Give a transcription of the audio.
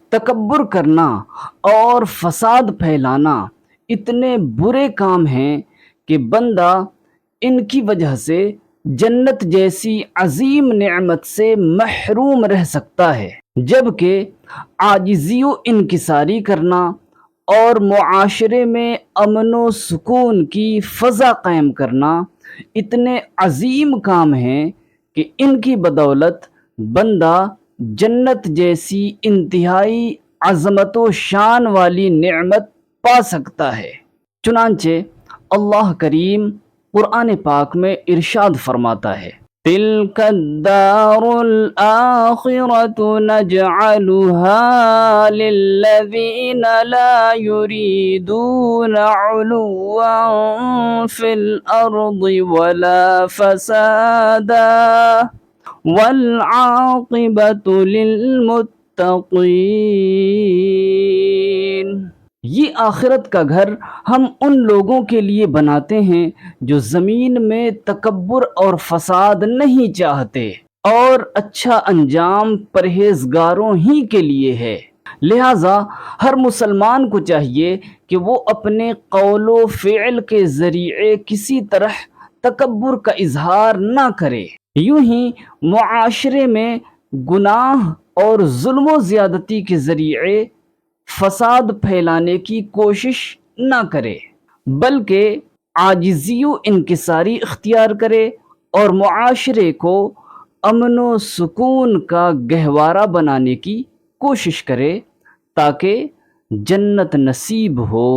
تکبر کرنا اور فساد پھیلانا اتنے برے کام ہیں کہ بندہ ان کی وجہ سے جنت جیسی عظیم نعمت سے محروم رہ سکتا ہے، جبکہ عاجزی و انکساری کرنا اور معاشرے میں امن و سکون کی فضا قائم کرنا اتنے عظیم کام ہیں کہ ان کی بدولت بندہ جنت جیسی انتہائی عظمت و شان والی نعمت پا سکتا ہے۔ چنانچہ اللہ کریم قرآن پاک میں ارشاد فرماتا ہے، تِلْكَ الدَّارُ الْآخِرَةُ نَجْعَلُهَا لِلَّذِينَ لَا يُرِيدُونَ عُلُوًّا فِي الْأَرْضِ وَلَا فَسَادًا وَالْعَاقِبَةُ لِلْمُتَّقِينَ۔ یہ آخرت کا گھر ہم ان لوگوں کے لیے بناتے ہیں جو زمین میں تکبر اور فساد نہیں چاہتے، اور اچھا انجام پرہیزگاروں ہی کے لیے ہے۔ لہٰذا ہر مسلمان کو چاہیے کہ وہ اپنے قول و فعل کے ذریعے کسی طرح تکبر کا اظہار نہ کرے، یوں ہی معاشرے میں گناہ اور ظلم و زیادتی کے ذریعے فساد پھیلانے کی کوشش نہ کرے، بلکہ عاجزی و انکساری اختیار کرے اور معاشرے کو امن و سکون کا گہوارہ بنانے کی کوشش کرے تاکہ جنت نصیب ہو۔